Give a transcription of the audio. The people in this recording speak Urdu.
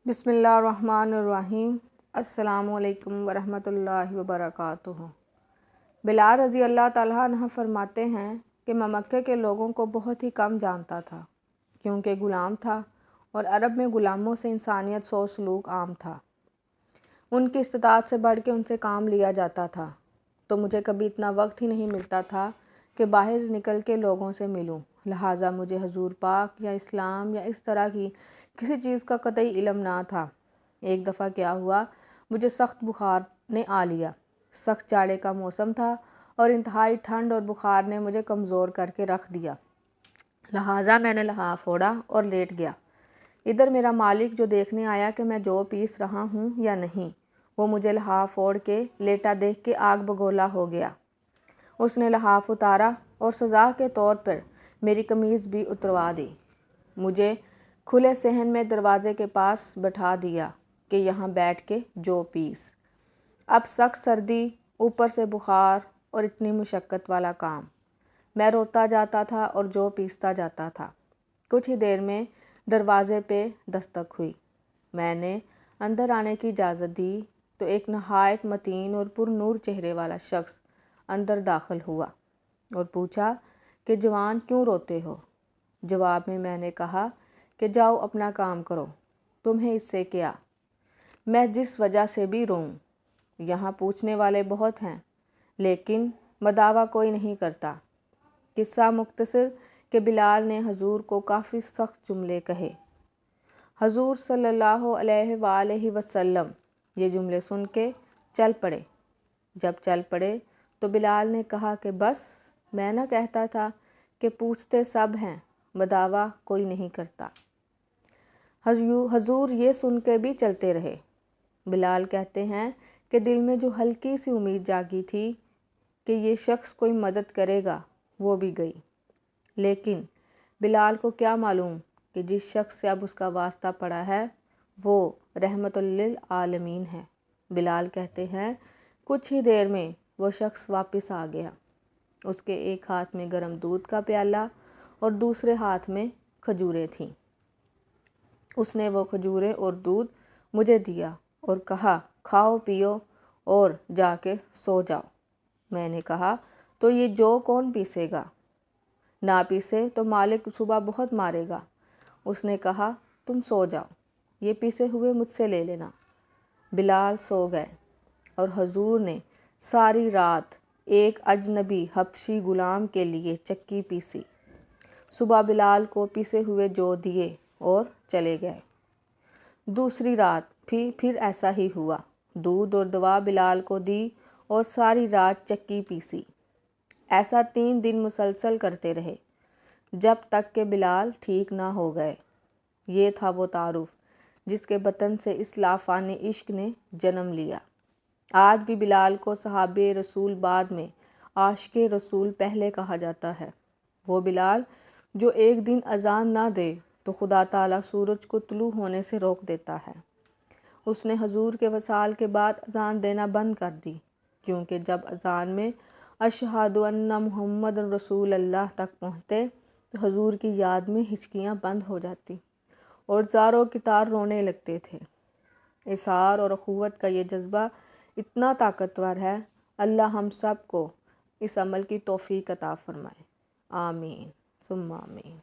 بسم اللہ الرحمن الرحیم۔ السلام علیکم ورحمۃ اللہ وبرکاتہ۔ بلال رضی اللہ تعالیٰ عنہ فرماتے ہیں کہ میں مکے کے لوگوں کو بہت ہی کم جانتا تھا، کیونکہ غلام تھا اور عرب میں غلاموں سے انسانیت سو سلوک عام تھا۔ ان کی استطاعت سے بڑھ کے ان سے کام لیا جاتا تھا، تو مجھے کبھی اتنا وقت ہی نہیں ملتا تھا کہ باہر نکل کے لوگوں سے ملوں، لہٰذا مجھے حضور پاک یا اسلام یا اس طرح کی کسی چیز کا قطعی علم نہ تھا۔ ایک دفعہ کیا ہوا، مجھے سخت بخار نے آ لیا۔ سخت جاڑے کا موسم تھا اور انتہائی ٹھنڈ اور بخار نے مجھے کمزور کر کے رکھ دیا، لہٰذا میں نے لحاف اوڑھا اور لیٹ گیا۔ ادھر میرا مالک جو دیکھنے آیا کہ میں جو پیس رہا ہوں یا نہیں، وہ مجھے لحاف اوڑھ کے لیٹا دیکھ کے آگ بگولا ہو گیا۔ اس نے لحاف اتارا اور سزا کے طور پر میری قمیض بھی اتروا دی۔ مجھے کھلے صحن میں دروازے کے پاس بٹھا دیا کہ یہاں بیٹھ کے جو پیس۔ اب سخت سردی، اوپر سے بخار اور اتنی مشقت والا کام۔ میں روتا جاتا تھا اور جو پیستا جاتا تھا۔ کچھ ہی دیر میں دروازے پہ دستک ہوئی۔ میں نے اندر آنے کی اجازت دی تو ایک نہایت متین اور پر نور چہرے والا شخص اندر داخل ہوا اور پوچھا کہ جوان کیوں روتے ہو؟ جواب میں نے کہا کہ جاؤ اپنا کام کرو، تمہیں اس سے کیا؟ میں جس وجہ سے بھی روں، یہاں پوچھنے والے بہت ہیں لیکن مداوع کوئی نہیں کرتا۔ قصہ مختصر کہ بلال نے حضور کو کافی سخت جملے کہے۔ حضور صلی اللہ علیہ وآلہ وسلم یہ جملے سن کے چل پڑے۔ جب چل پڑے تو بلال نے کہا کہ بس، میں نہ کہتا تھا کہ پوچھتے سب ہیں، مداوع کوئی نہیں کرتا۔ حضور یہ سن کے بھی چلتے رہے۔ بلال کہتے ہیں کہ دل میں جو ہلکی سی امید جاگی تھی کہ یہ شخص کوئی مدد کرے گا، وہ بھی گئی، لیکن بلال کو کیا معلوم کہ جس شخص سے اب اس کا واسطہ پڑا ہے وہ رحمت للعالمین ہے۔ بلال کہتے ہیں کچھ ہی دیر میں وہ شخص واپس آ گیا۔ اس کے ایک ہاتھ میں گرم دودھ کا پیالہ اور دوسرے ہاتھ میں کھجوریں تھیں۔ اس نے وہ کھجوریں اور دودھ مجھے دیا اور کہا کھاؤ پیو اور جا کے سو جاؤ۔ میں نے کہا تو یہ جو کون پیسے گا؟ نہ پیسے تو مالک صبح بہت مارے گا۔ اس نے کہا تم سو جاؤ، یہ پیسے ہوئے مجھ سے لے لینا۔ بلال سو گئے اور حضور نے ساری رات ایک اجنبی حبشی غلام کے لیے چکی پیسی۔ صبح بلال کو پیسے ہوئے جو دیے اور چلے گئے۔ دوسری رات پھر ایسا ہی ہوا، دودھ اور دوا بلال کو دی اور ساری رات چکی پیسی۔ ایسا 3 دن مسلسل کرتے رہے، جب تک کہ بلال ٹھیک نہ ہو گئے۔ یہ تھا وہ تعارف جس کے بطن سے اس لافان عشق نے جنم لیا۔ آج بھی بلال کو صحابہ رسول بعد میں، عاشق رسول پہلے کہا جاتا ہے۔ وہ بلال جو ایک دن اذان نہ دے تو خدا تعالیٰ سورج کو طلوع ہونے سے روک دیتا ہے۔ اس نے حضور کے وصال کے بعد اذان دینا بند کر دی، کیونکہ جب اذان میں اشہد ان محمد رسول اللہ تک پہنچتے تو حضور کی یاد میں ہچکیاں بند ہو جاتی اور زاروں کی تار رونے لگتے تھے۔ اصرار اور اخوت کا یہ جذبہ اتنا طاقتور ہے، اللہ ہم سب کو اس عمل کی توفیق عطا فرمائے، آمین ثم آمین۔